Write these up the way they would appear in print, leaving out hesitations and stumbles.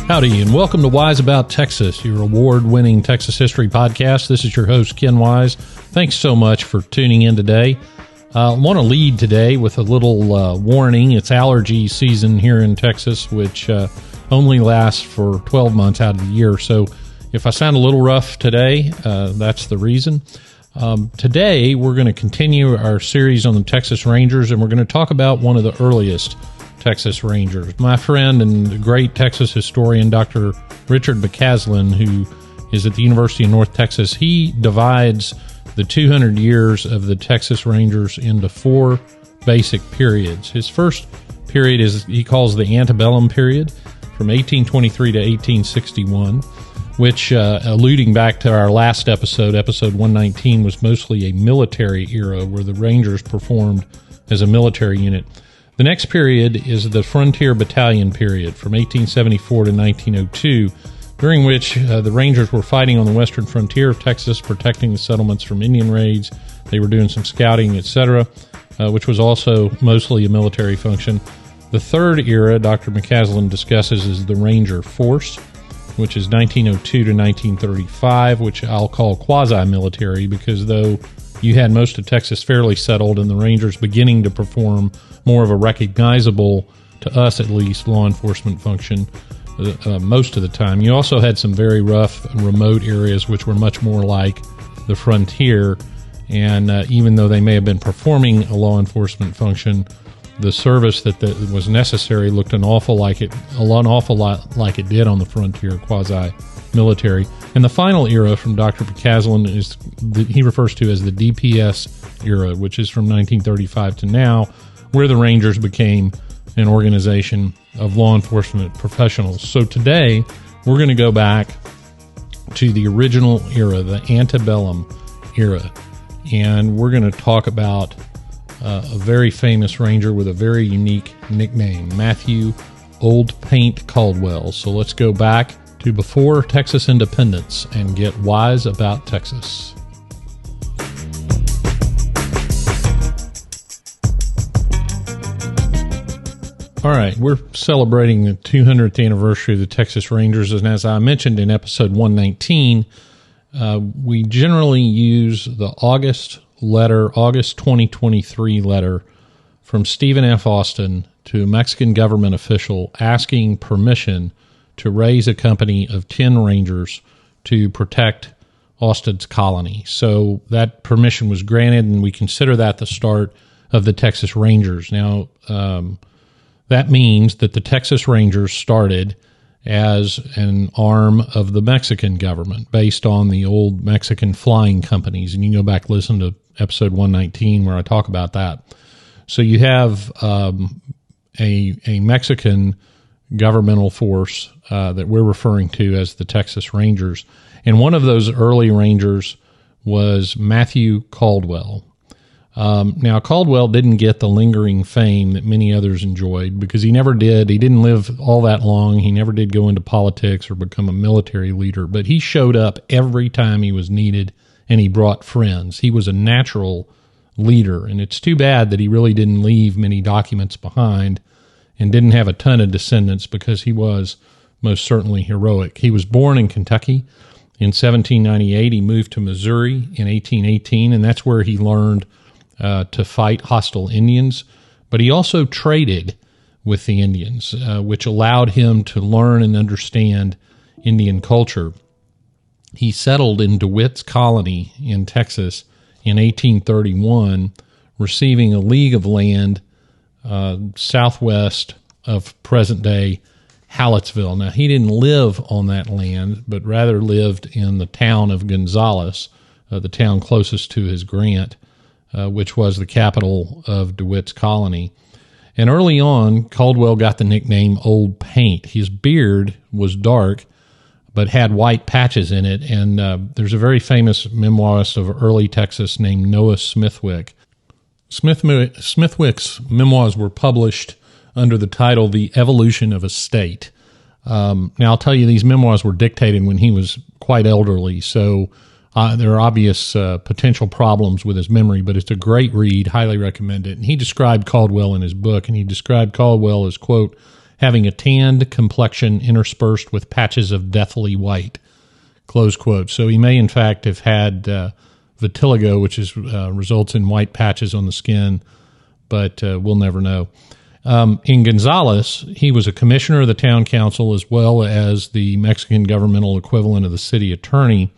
Howdy, and welcome to Wise About Texas, your award-winning Texas history podcast. This is your host, Ken Wise. Thanks so much for tuning in today. I want to lead today with a little warning. It's allergy season here in Texas, which only lasts for 12 months out of the year. So if I sound a little rough today, that's the reason. Today, we're going to continue our series on the Texas Rangers, and we're going to talk about one of the earliest Texas Rangers. My friend and great Texas historian, Dr. Richard McCaslin, who is at the University of North Texas, he divides the 200 years of the Texas Rangers into four basic periods. His first period is he calls the antebellum period, from 1823 to 1861, which, alluding back to our last episode, episode 119, was mostly a military era where the Rangers performed as a military unit. The next period is the Frontier Battalion period from 1874 to 1902, during which the Rangers were fighting on the western frontier of Texas, protecting the settlements from Indian raids. They were doing some scouting, etc., which was also mostly a military function. The third era Dr. McCaslin discusses is the Ranger Force, which is 1902 to 1935, which I'll call quasi-military because though you had most of Texas fairly settled and the Rangers beginning to perform more of a recognizable, to us at least, law enforcement function most of the time. You also had some very rough and remote areas which were much more like the frontier, and even though they may have been performing a law enforcement function, the service that was necessary looked an awful lot like it did on the frontier, quasi-military. And the final era from Dr. McCaslin is he refers to as the DPS era, which is from 1935 to now, where the Rangers became an organization of law enforcement professionals. So today, we're going to go back to the original era, the antebellum era, and we're going to talk about a very famous Ranger with a very unique nickname, Matthew Old Paint Caldwell. So let's go back to before Texas independence and get wise about Texas. All right, we're celebrating the 200th anniversary of the Texas Rangers, and as I mentioned in episode 119, we generally use the August 2023 letter from Stephen F. Austin to a Mexican government official asking permission to raise a company of 10 Rangers to protect Austin's colony. So that permission was granted, and we consider that the start of the Texas Rangers. Now, that means that the Texas Rangers started as an arm of the Mexican government based on the old Mexican flying companies. And you can go back and listen to episode 119 where I talk about that. So you have a Mexican governmental force that we're referring to as the Texas Rangers. And one of those early Rangers was Matthew Caldwell. Now, Caldwell didn't get the lingering fame that many others enjoyed because he never did. He didn't live all that long. He never did go into politics or become a military leader, but he showed up every time he was needed, and he brought friends. He was a natural leader, and it's too bad that he really didn't leave many documents behind and didn't have a ton of descendants because he was most certainly heroic. He was born in Kentucky in 1798. He moved to Missouri in 1818, and that's where he learned to fight hostile Indians, but he also traded with the Indians, which allowed him to learn and understand Indian culture. He settled in DeWitt's colony in Texas in 1831, receiving a league of land southwest of present-day Hallettsville. Now, he didn't live on that land, but rather lived in the town of Gonzales, the town closest to his grant, which was the capital of DeWitt's colony. And early on, Caldwell got the nickname Old Paint. His beard was dark, but had white patches in it. And there's a very famous memoirist of early Texas named Noah Smithwick. Smithwick's memoirs were published under the title The Evolution of a State. Now, I'll tell you, these memoirs were dictated when he was quite elderly, so There are obvious potential problems with his memory, but it's a great read. Highly recommend it. And he described Caldwell in his book, and he described Caldwell as, quote, having a tanned complexion interspersed with patches of deathly white, close quote. So he may, in fact, have had vitiligo, which results in white patches on the skin, but we'll never know. In Gonzales, he was a commissioner of the town council as well as the Mexican governmental equivalent of the city attorney,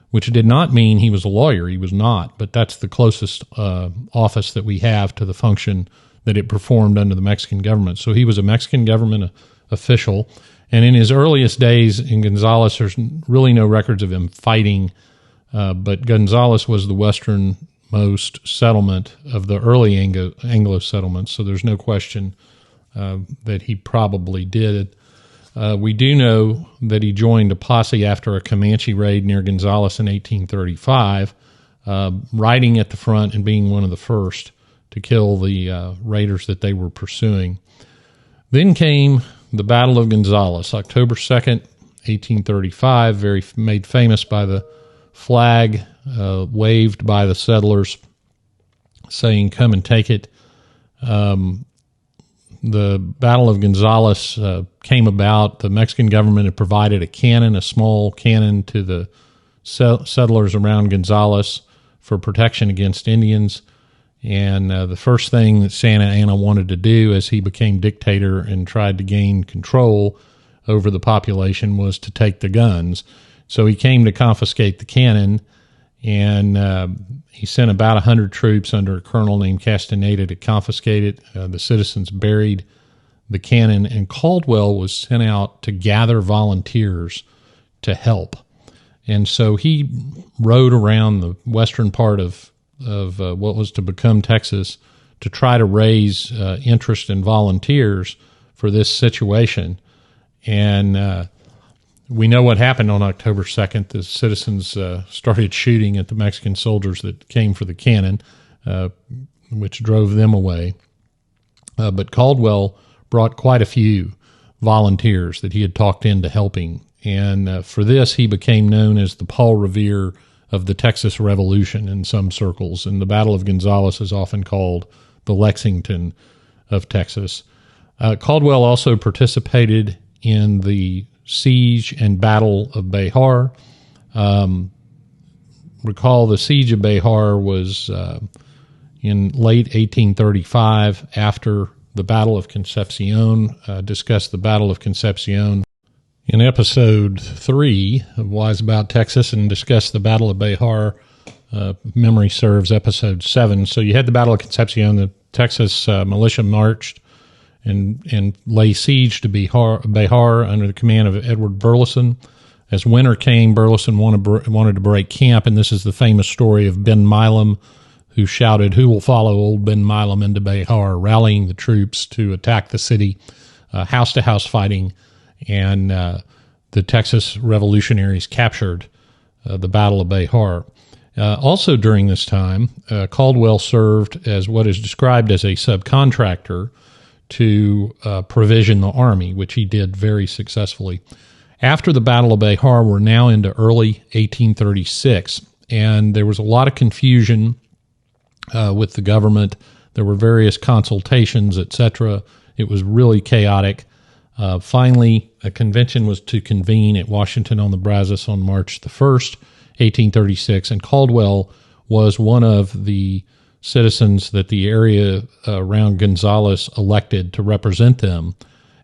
which did not mean he was a lawyer. He was not, but that's the closest office that we have to the function that it performed under the Mexican government. So he was a Mexican government official, and in his earliest days in Gonzales, there's really no records of him fighting, but Gonzales was the westernmost settlement of the early Anglo settlements, so there's no question that he probably did. We do know that he joined a posse after a Comanche raid near Gonzales in 1835, riding at the front and being one of the first to kill the raiders that they were pursuing. Then came the Battle of Gonzales, October 2nd, 1835, made famous by the flag waved by the settlers saying, "Come and take it." The Battle of Gonzales came about. The Mexican government had provided a small cannon to the settlers around Gonzales for protection against Indians. And the first thing that Santa Anna wanted to do as he became dictator and tried to gain control over the population was to take the guns. So he came to confiscate the cannon, and he sent about 100 troops under a colonel named Castaneda to confiscate it. The citizens buried the cannon, and Caldwell was sent out to gather volunteers to help. And so he rode around the western part of what was to become Texas to try to raise interest in volunteers for this situation. And we know what happened on October 2nd. The citizens started shooting at the Mexican soldiers that came for the cannon, which drove them away. But Caldwell brought quite a few volunteers that he had talked into helping. And for this, he became known as the Paul Revere of the Texas Revolution in some circles. And the Battle of Gonzales is often called the Lexington of Texas. Caldwell also participated in the siege and Battle of Behar. Recall the siege of Behar was in late 1835 after the Battle of Concepcion. Discussed the Battle of Concepcion in episode 3 of Wise About Texas, and discussed the Battle of Behar. Memory serves, episode 7. So you had the Battle of Concepcion. The Texas militia marched and lay siege to Behar under the command of Edward Burleson. As winter came, Burleson wanted to break camp, and this is the famous story of Ben Milam, who shouted, "Who will follow old Ben Milam into Behar?" rallying the troops to attack the city, house-to-house fighting, and the Texas revolutionaries captured the Battle of Behar. Also during this time, Caldwell served as what is described as a subcontractor to provision the army, which he did very successfully. After the Battle of Behar, we're now into early 1836, and there was a lot of confusion with the government. There were various consultations, etc. It was really chaotic. Finally, a convention was to convene at Washington on the Brazos on March the 1st, 1836, and Caldwell was one of the citizens that the area around Gonzales elected to represent them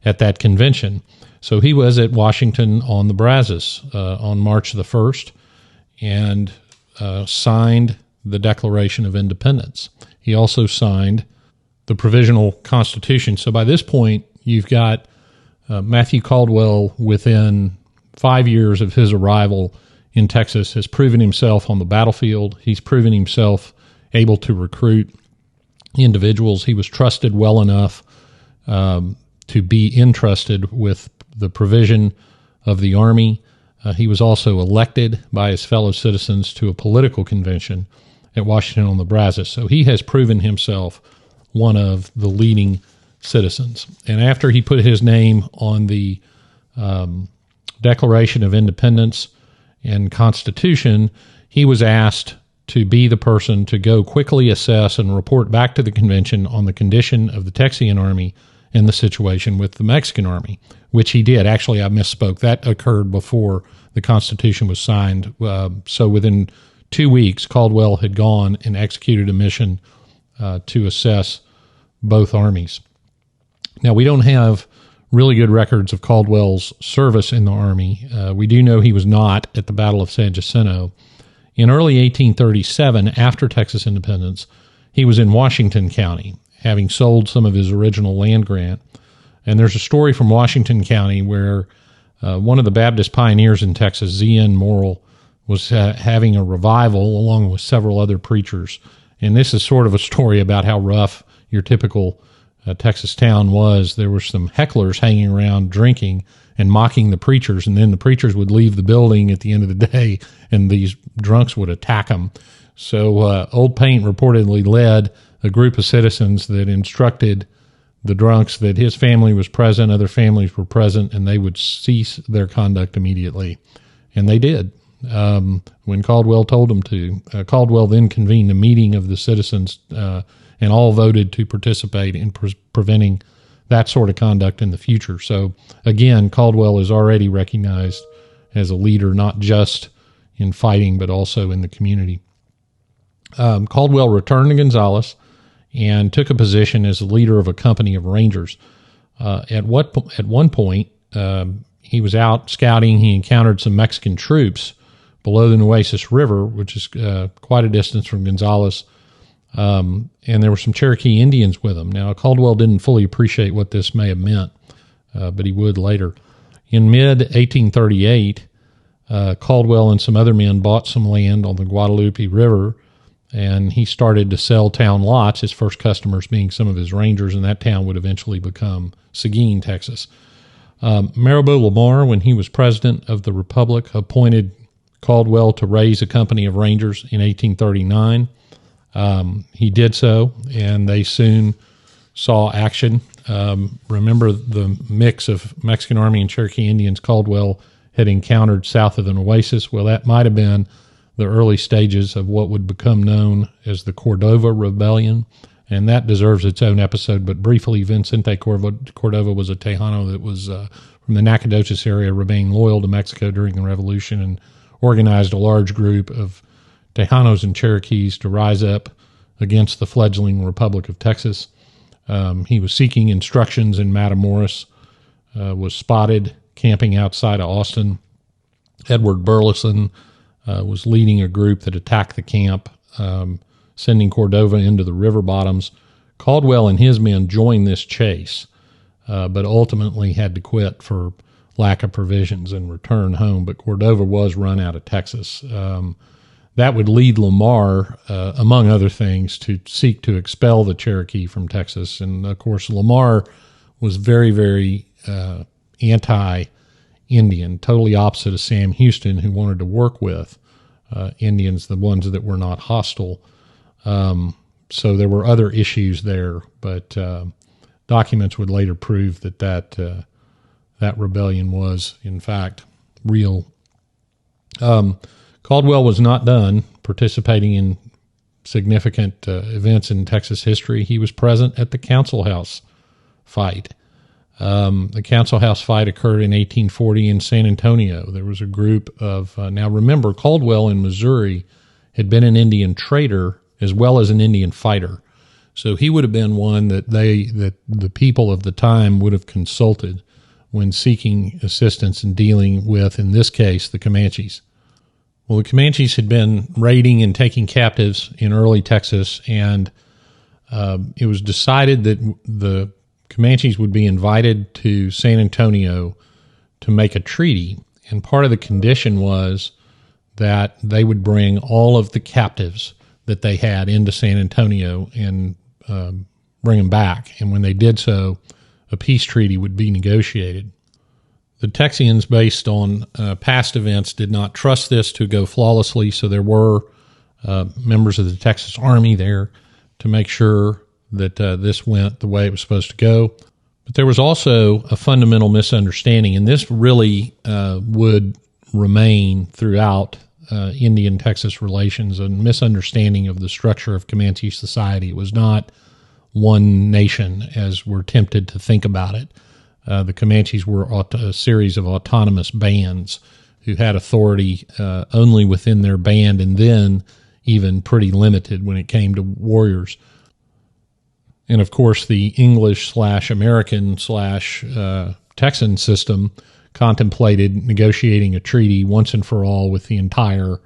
at that convention. So he was at Washington on the Brazos on March the 1st and signed the Declaration of Independence. He also signed the Provisional Constitution. So by this point, you've got Matthew Caldwell, within 5 years of his arrival in Texas, has proven himself on the battlefield. He's proven himself able to recruit individuals. He was trusted well enough to be entrusted with the provision of the Army. He was also elected by his fellow citizens to a political convention at Washington on the Brazos. So he has proven himself one of the leading citizens. And after he put his name on the Declaration of Independence and Constitution, he was asked to be the person to go quickly assess and report back to the convention on the condition of the Texian army and the situation with the Mexican army, which he did. Actually, I misspoke. That occurred before the Constitution was signed. So within 2 weeks, Caldwell had gone and executed a mission to assess both armies. Now, we don't have really good records of Caldwell's service in the army. We do know he was not at the Battle of San Jacinto. In early 1837, after Texas independence, he was in Washington County, having sold some of his original land grant. And there's a story from Washington County where one of the Baptist pioneers in Texas, Z.N. Morrill, was having a revival along with several other preachers. And this is sort of a story about how rough your typical Texas town was. There were some hecklers hanging around drinking and mocking the preachers, and then the preachers would leave the building at the end of the day, and these drunks would attack them. So Old Paint reportedly led a group of citizens that instructed the drunks that his family was present, other families were present, and they would cease their conduct immediately. And they did. When Caldwell told them to. Caldwell then convened a meeting of the citizens, and all voted to participate in preventing that sort of conduct in the future. So again, Caldwell is already recognized as a leader, not just in fighting, but also in the community. Caldwell returned to Gonzales and took a position as the leader of a company of rangers. At one point, he was out scouting. He encountered some Mexican troops below the Nueces River, which is quite a distance from Gonzales. And there were some Cherokee Indians with him. Now, Caldwell didn't fully appreciate what this may have meant, but he would later. In mid-1838, Caldwell and some other men bought some land on the Guadalupe River, and he started to sell town lots, his first customers being some of his rangers, and that town would eventually become Seguin, Texas. Maribel Lamar, when he was president of the Republic, appointed Caldwell to raise a company of rangers in 1839. He did so, and they soon saw action. Remember the mix of Mexican Army and Cherokee Indians Caldwell had encountered south of the Nueces? Well, that might have been the early stages of what would become known as the Cordova Rebellion, and that deserves its own episode. But briefly, Vicente Cordova was a Tejano that was from the Nacogdoches area, remaining loyal to Mexico during the Revolution, and organized a large group of Tejanos and Cherokees to rise up against the fledgling Republic of Texas. He was seeking instructions in Matamoros, was spotted camping outside of Austin. Edward Burleson was leading a group that attacked the camp, sending Cordova into the river bottoms. Caldwell and his men joined this chase, but ultimately had to quit for lack of provisions and return home. But Cordova was run out of Texas. That would lead Lamar, among other things, to seek to expel the Cherokee from Texas. And, of course, Lamar was very, very anti-Indian, totally opposite of Sam Houston, who wanted to work with Indians, the ones that were not hostile. So there were other issues there, but documents would later prove that rebellion was, in fact, real. Caldwell was not done participating in significant events in Texas history. He was present at the Council House fight. The Council House fight occurred in 1840 in San Antonio. There was a group of, now remember, Caldwell in Missouri had been an Indian trader as well as an Indian fighter. So he would have been one that the people of the time would have consulted when seeking assistance in dealing with, in this case, the Comanches. Well, the Comanches had been raiding and taking captives in early Texas, and it was decided that the Comanches would be invited to San Antonio to make a treaty, and part of the condition was that they would bring all of the captives that they had into San Antonio and bring them back, and when they did so, a peace treaty would be negotiated. The Texians, based on past events, did not trust this to go flawlessly, so there were members of the Texas Army there to make sure that this went the way it was supposed to go. But there was also a fundamental misunderstanding, and this really would remain throughout Indian-Texas relations and misunderstanding of the structure of Comanche society. It was not one nation as we're tempted to think about it. The Comanches were a series of autonomous bands who had authority only within their band, and then even pretty limited when it came to warriors. And of course, the English/American/Texan system contemplated negotiating a treaty once and for all with the entire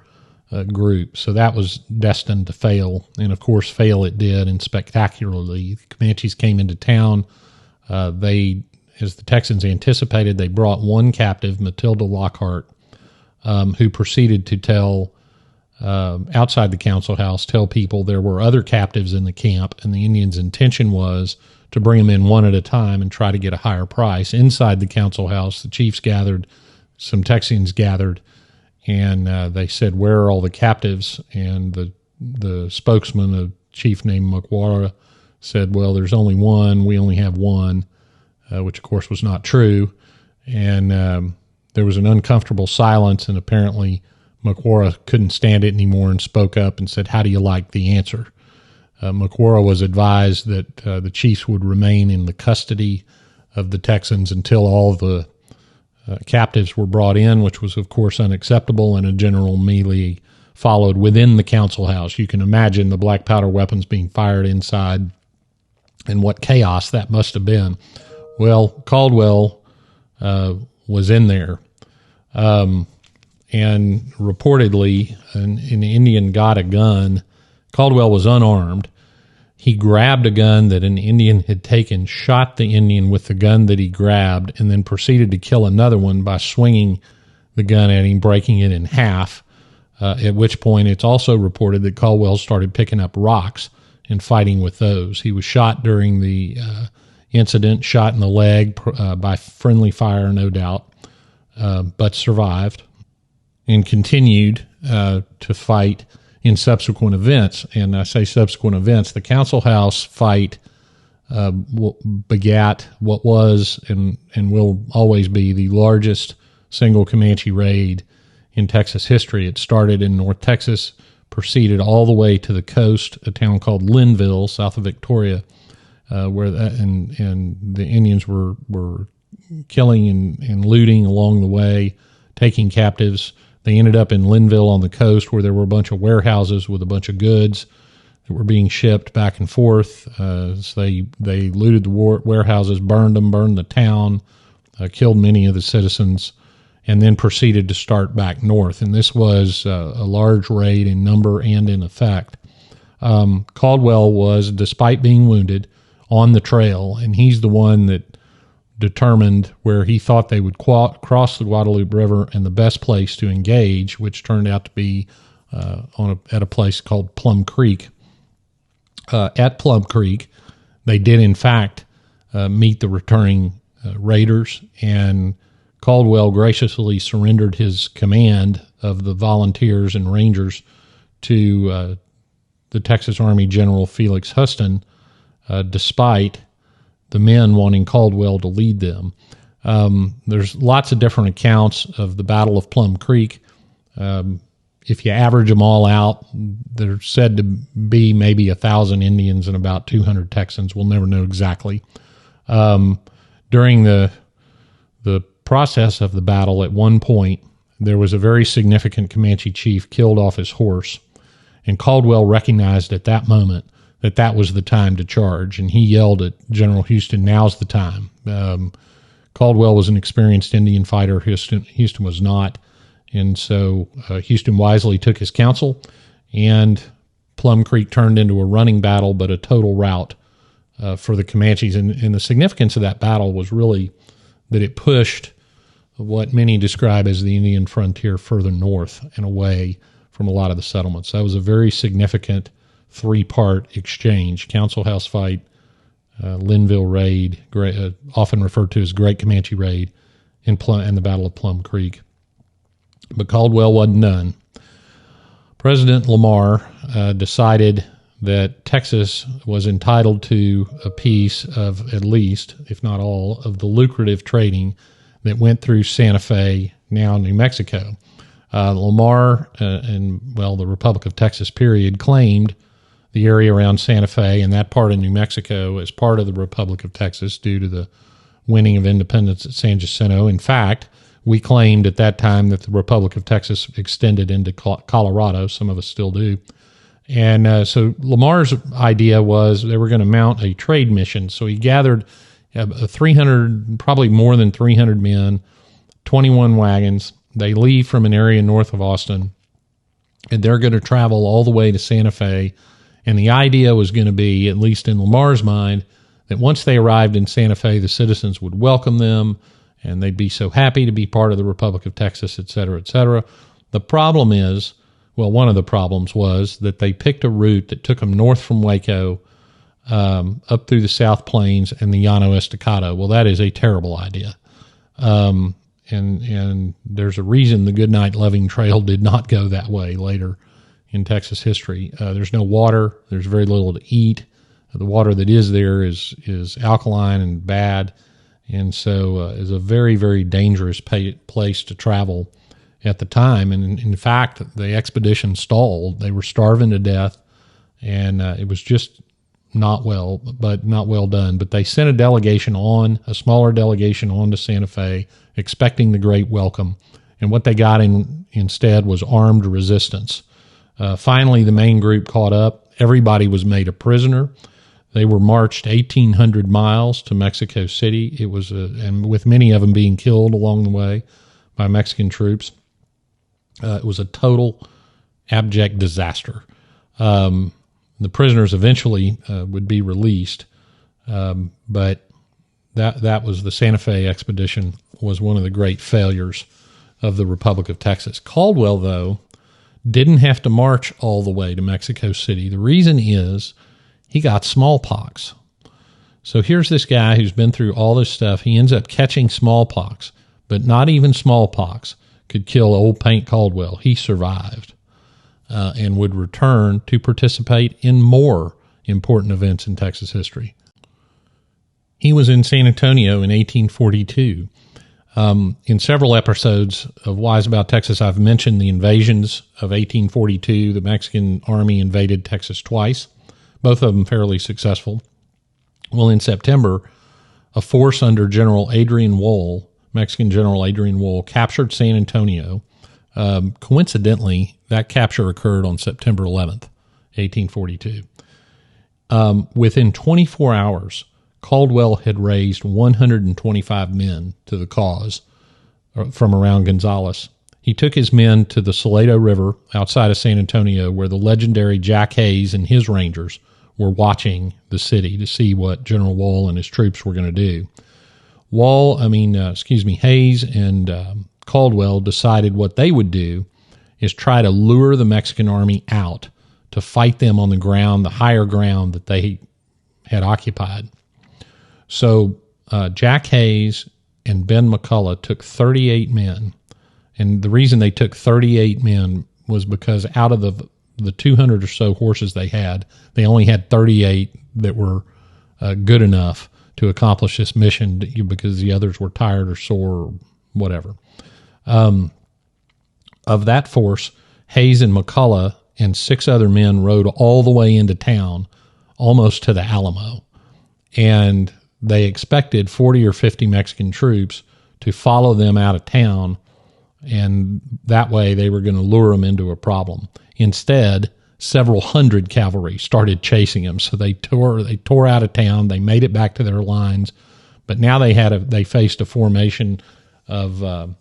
group. So that was destined to fail. And of course, fail it did, and spectacularly. The Comanches came into town. They, as the Texans anticipated, they brought one captive, Matilda Lockhart, who proceeded to tell, outside the council house, tell people there were other captives in the camp, and the Indians' intention was to bring them in one at a time and try to get a higher price. Inside the council house, the chiefs gathered, some Texans gathered, and they said, "Where are all the captives?" And the spokesman, a chief named Maquara, said, "Well, there's only one. We only have one," which of course was not true. And there was an uncomfortable silence, and apparently Maquara couldn't stand it anymore and spoke up and said, "How do you like the answer?" Maquara was advised that the chiefs would remain in the custody of the Texans until all the captives were brought in, which was, of course, unacceptable, and a general melee followed within the council house. You can imagine the black powder weapons being fired inside, and what chaos that must have been. Well, Caldwell was in there, and reportedly an Indian got a gun. Caldwell was unarmed. He grabbed a gun that an Indian had taken, shot the Indian with the gun that he grabbed, and then proceeded to kill another one by swinging the gun at him, breaking it in half, at which point it's also reported that Caldwell started picking up rocks and fighting with those. He was shot during the incident, shot in the leg by friendly fire, no doubt, but survived and continued to fight in subsequent events. And I say subsequent events, the council house fight begat what was and will always be the largest single Comanche raid in Texas history. It started in North Texas, proceeded all the way to the coast, a town called Linville, south of Victoria, where and the Indians were killing and looting along the way, taking captives. They ended up in Linville on the coast, where there were a bunch of warehouses with a bunch of goods that were being shipped back and forth. So they looted the warehouses, burned them, burned the town, killed many of the citizens, and then proceeded to start back north. And this was a large raid in number and in effect. Caldwell was, despite being wounded, on the trail, and he's the one that determined where he thought they would cross the Guadalupe River and the best place to engage, which turned out to be at a place called Plum Creek. At Plum Creek, they did in fact meet the returning raiders, and Caldwell graciously surrendered his command of the volunteers and rangers to the Texas Army General Felix Huston, despite the men wanting Caldwell to lead them. There's lots of different accounts of the Battle of Plum Creek. If you average them all out, they're said to be maybe 1,000 Indians and about 200 Texans. We'll never know exactly. During the process of the battle, at one point, there was a very significant Comanche chief killed off his horse, and Caldwell recognized at that moment that was the time to charge, and he yelled at General Houston, "Now's the time." Caldwell was an experienced Indian fighter. Houston was not, and so Houston wisely took his counsel, and Plum Creek turned into a running battle, but a total rout for the Comanches. And the significance of that battle was really that it pushed what many describe as the Indian frontier further north and away from a lot of the settlements. That was a very significant three-part exchange: council house fight, Linville raid, often referred to as Great Comanche Raid, and the Battle of Plum Creek. But Caldwell wasn't done. President Lamar decided that Texas was entitled to a piece of at least, if not all, of the lucrative trading that went through Santa Fe, now New Mexico. Lamar the Republic of Texas period claimed the area around Santa Fe and that part of New Mexico as part of the Republic of Texas due to the winning of independence at San Jacinto. In fact, we claimed at that time that the Republic of Texas extended into Colorado. Some of us still do. And so Lamar's idea was they were going to mount a trade mission. So he gathered 300, probably more than 300 men, 21 wagons. They leave from an area north of Austin, and they're going to travel all the way to Santa Fe. And the idea was going to be, at least in Lamar's mind, that once they arrived in Santa Fe, the citizens would welcome them, and they'd be so happy to be part of the Republic of Texas, et cetera, et cetera. The problem is, one of the problems was that they picked a route that took them north from Waco, up through the South Plains and the Llano Estacado. Well, that is a terrible idea. And there's a reason the Goodnight Loving Trail did not go that way later in Texas history. There's no water. There's very little to eat. The water that is there is alkaline and bad, and so is a very, very dangerous place to travel at the time. And in fact, the expedition stalled. They were starving to death, and it was just not well done. But they sent a smaller delegation on to Santa Fe, expecting the great welcome. And what they got instead was armed resistance. Finally, the main group caught up. Everybody was made a prisoner. They were marched 1,800 miles to Mexico City. It was, and with many of them being killed along the way by Mexican troops. It was a total abject disaster. The prisoners eventually would be released, but that was the Santa Fe expedition was one of the great failures of the Republic of Texas. Caldwell, though, didn't have to march all the way to Mexico City. The reason is he got smallpox. So here's this guy who's been through all this stuff. He ends up catching smallpox, but not even smallpox could kill old Paint Caldwell. He survived and would return to participate in more important events in Texas history. He was in San Antonio in 1842. In several episodes of Wise About Texas, I've mentioned the invasions of 1842. The Mexican army invaded Texas twice, both of them fairly successful. Well, in September, a force under General Adrian Wool, Mexican General Adrian Wool, captured San Antonio. Coincidentally, that capture occurred on September 11th, 1842. Within 24 hours, Caldwell had raised 125 men to the cause from around Gonzales. He took his men to the Salado River outside of San Antonio, where the legendary Jack Hayes and his Rangers were watching the city to see what General Wool and his troops were going to do. Hayes and Caldwell decided what they would do is try to lure the Mexican army out to fight them on the ground, the higher ground that they had occupied. So Jack Hayes and Ben McCullough took 38 men. And the reason they took 38 men was because out of the 200 or so horses they had, they only had 38 that were good enough to accomplish this mission because the others were tired or sore or whatever. Of that force, Hayes and McCullough and 6 other men rode all the way into town, almost to the Alamo. And they expected 40 or 50 Mexican troops to follow them out of town, and that way they were going to lure them into a problem. Instead, several hundred cavalry started chasing them, so they tore out of town. They made it back to their lines, but now they faced a formation of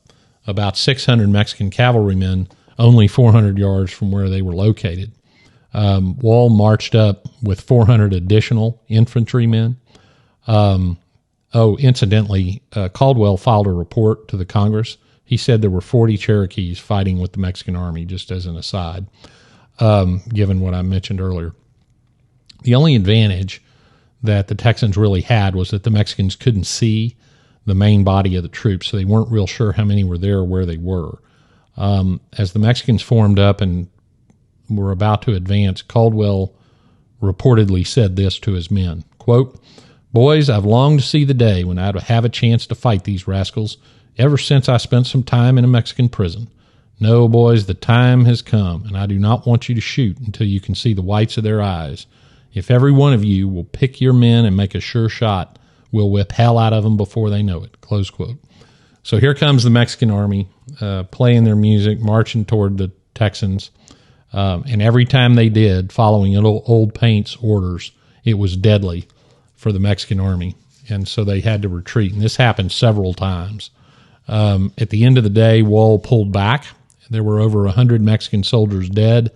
about 600 Mexican cavalrymen, only 400 yards from where they were located. Wall marched up with 400 additional infantrymen. Incidentally, Caldwell filed a report to the Congress. He said there were 40 Cherokees fighting with the Mexican army, just as an aside, given what I mentioned earlier. The only advantage that the Texans really had was that the Mexicans couldn't see the main body of the troops, so they weren't real sure how many were there or where they were. As the Mexicans formed up and were about to advance, Caldwell reportedly said this to his men, quote, "Boys, I've longed to see the day when I'd have a chance to fight these rascals ever since I spent some time in a Mexican prison. No, boys, the time has come, and I do not want you to shoot until you can see the whites of their eyes. If every one of you will pick your men and make a sure shot, we'll whip hell out of them before they know it." Close quote. So here comes the Mexican army playing their music, marching toward the Texans. And every time they did, following Old Paint's orders, it was deadly for the Mexican army. And so they had to retreat. And this happened several times. At the end of the day, Woll pulled back. There were over 100 Mexican soldiers dead,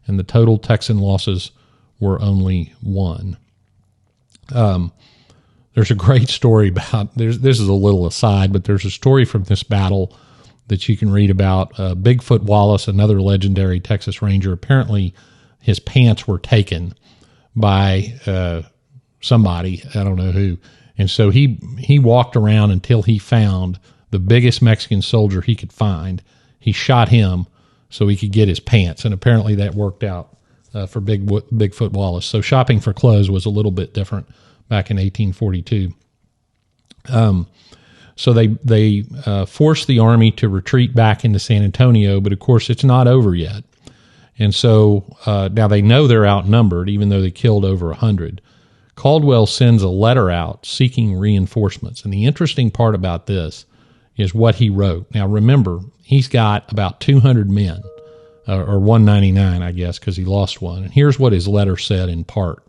and the total Texan losses were only 1. There's a great story about, this is a little aside, but there's a story from this battle that you can read about. Bigfoot Wallace, another legendary Texas Ranger, apparently his pants were taken by somebody, I don't know who. And so he walked around until he found the biggest Mexican soldier he could find. He shot him so he could get his pants, and apparently that worked out for Bigfoot Wallace. So shopping for clothes was a little bit different back in 1842. So they forced the army to retreat back into San Antonio, but of course it's not over yet. And so now they know they're outnumbered, even though they killed over 100. Caldwell sends a letter out seeking reinforcements. And the interesting part about this is what he wrote. Now remember, he's got about 200 men, or 199, I guess, because he lost one. And here's what his letter said in part.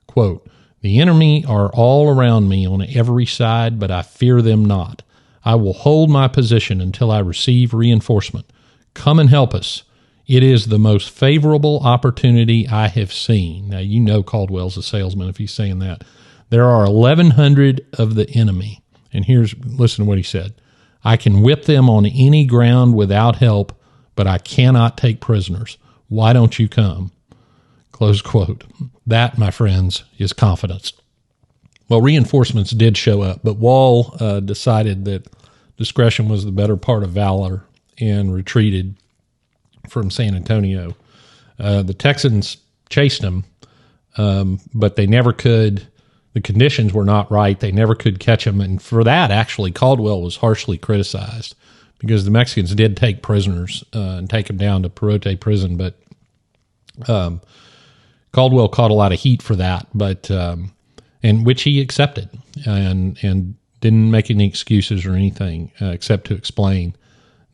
Quote, "The enemy are all around me on every side, but I fear them not. I will hold my position until I receive reinforcement. Come and help us. It is the most favorable opportunity I have seen." Now, you know Caldwell's a salesman if he's saying that. "There are 1,100 of the enemy." And listen to what he said. "I can whip them on any ground without help, but I cannot take prisoners. Why don't you come?" Close quote. That, my friends, is confidence. Well, reinforcements did show up, but Woll decided that discretion was the better part of valor and retreated from San Antonio. The Texans chased him, but they never could. The conditions were not right. They never could catch him. And for that, actually, Caldwell was harshly criticized because the Mexicans did take prisoners and take them down to Perote prison. But Caldwell caught a lot of heat for that, and which he accepted and didn't make any excuses or anything except to explain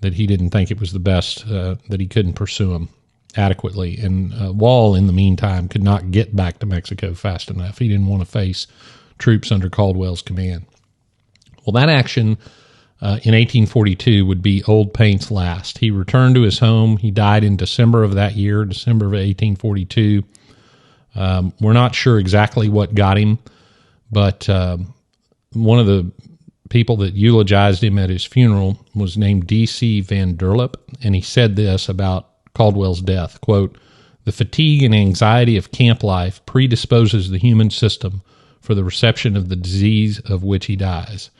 that he didn't think it was the best, that he couldn't pursue him adequately. And Woll, in the meantime, could not get back to Mexico fast enough. He didn't want to face troops under Caldwell's command. Well, that action in 1842 would be Old Paint's last. He returned to his home. He died in December of that year, December of 1842. We're not sure exactly what got him, but one of the people that eulogized him at his funeral was named D.C. Van Derlip, and he said this about Caldwell's death, quote, "The fatigue and anxiety of camp life predisposes the human system for the reception of the disease of which he dies,"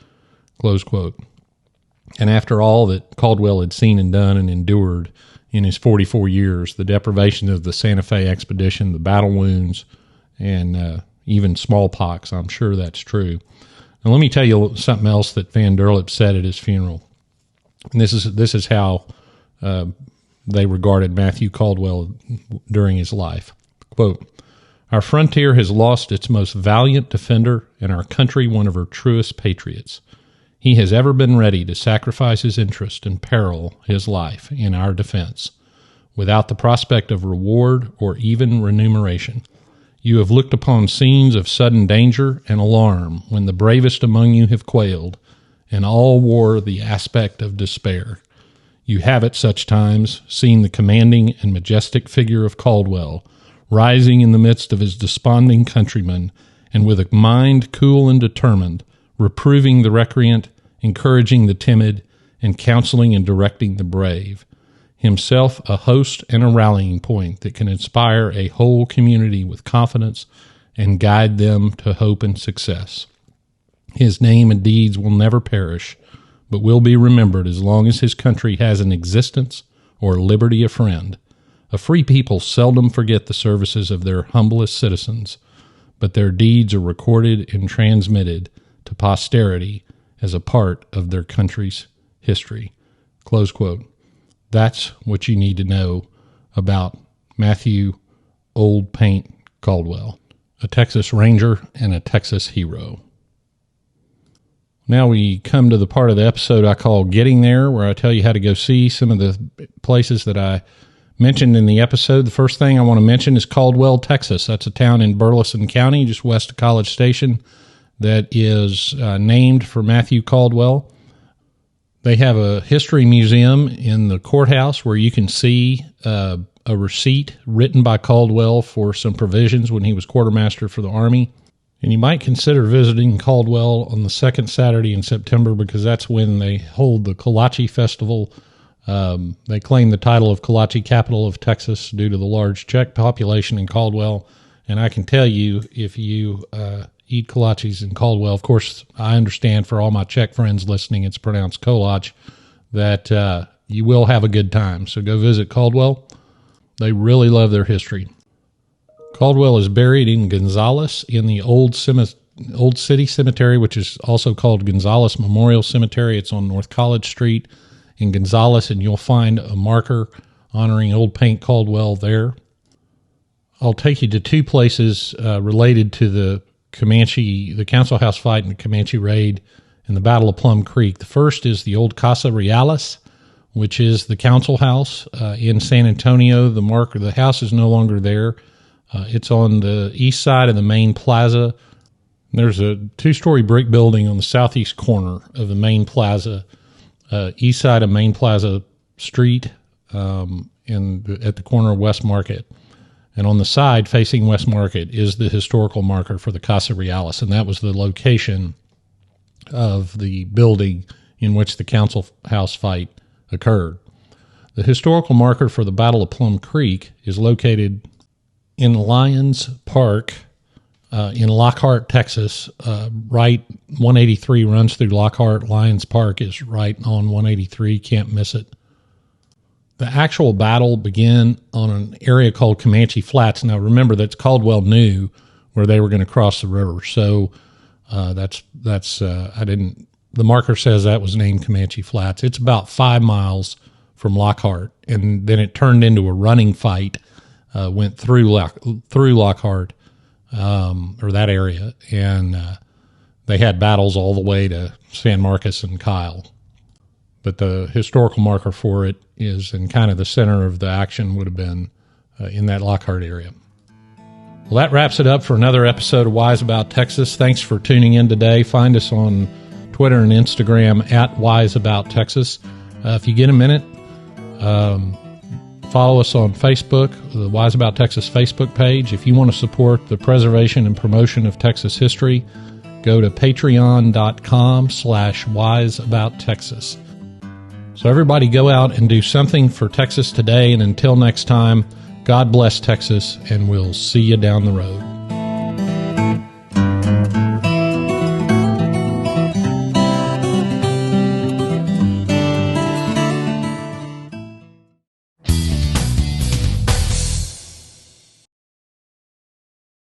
close quote. And after all that Caldwell had seen and done and endured in his 44 years, the deprivation of the Santa Fe expedition, the battle wounds, and even smallpox, I'm sure that's true. Now, let me tell you something else that Van Derlip said at his funeral. And this is how they regarded Matthew Caldwell during his life. Quote, "Our frontier has lost its most valiant defender and our country one of her truest patriots. He has ever been ready to sacrifice his interest and peril his life in our defense, without the prospect of reward or even remuneration. You have looked upon scenes of sudden danger and alarm when the bravest among you have quailed, and all wore the aspect of despair. You have at such times seen the commanding and majestic figure of Caldwell rising in the midst of his desponding countrymen, and with a mind cool and determined, reproving the recreant, encouraging the timid, and counseling and directing the brave. Himself a host and a rallying point that can inspire a whole community with confidence and guide them to hope and success. His name and deeds will never perish, but will be remembered as long as his country has an existence or liberty a friend. A free people seldom forget the services of their humblest citizens, but their deeds are recorded and transmitted to posterity as a part of their country's history." Close quote. That's what you need to know about Matthew Old Paint Caldwell, a Texas Ranger and a Texas hero. Now we come to the part of the episode I call Getting There, where I tell you how to go see some of the places that I mentioned in the episode. The first thing I want to mention is Caldwell, Texas. That's a town in Burleson County, just west of College Station, that is named for Matthew Caldwell. They have a history museum in the courthouse where you can see a receipt written by Caldwell for some provisions when he was quartermaster for the Army. And you might consider visiting Caldwell on the second Saturday in September, because that's when they hold the Kolache Festival. They claim the title of Kolache capital of Texas due to the large Czech population in Caldwell. And I can tell you, if you eat kolaches in Caldwell, of course, I understand for all my Czech friends listening, it's pronounced kolach, that you will have a good time. So go visit Caldwell. They really love their history. Caldwell is buried in Gonzales in the Old City Cemetery, which is also called Gonzales Memorial Cemetery. It's on North College Street in Gonzales, and you'll find a marker honoring Old Paint Caldwell there. I'll take you to two places related to the Council House fight and the Comanche raid and the Battle of Plum Creek. The first is the old Casa Realis, which is the Council House in San Antonio. The house is no longer there. It's on the east side of the main plaza. There's a two-story brick building on the southeast corner of the main plaza, east side of Main Plaza Street, at the corner of West Market. And on the side facing West Market is the historical marker for the Casa Realis, and that was the location of the building in which the Council House fight occurred. The historical marker for the Battle of Plum Creek is located in Lyons Park in Lockhart, Texas. Right, 183 runs through Lockhart. Lyons Park is right on 183. Can't miss it. The actual battle began on an area called Comanche Flats. Now remember, that Caldwell knew where they were going to cross the river. So the marker says that was named Comanche Flats. It's about 5 miles from Lockhart, and then it turned into a running fight. Went through Lockhart, or that area, and they had battles all the way to San Marcos and Kyle. But the historical marker for it is in kind of the center of the action, would have been in that Lockhart area. Well, that wraps it up for another episode of Wise About Texas. Thanks for tuning in today. Find us on Twitter and Instagram at Wise About Texas. If you get a minute, follow us on Facebook, the Wise About Texas Facebook page. If you want to support the preservation and promotion of Texas history, go to patreon.com/wiseabouttexas. So everybody go out and do something for Texas today. And until next time, God bless Texas, and we'll see you down the road.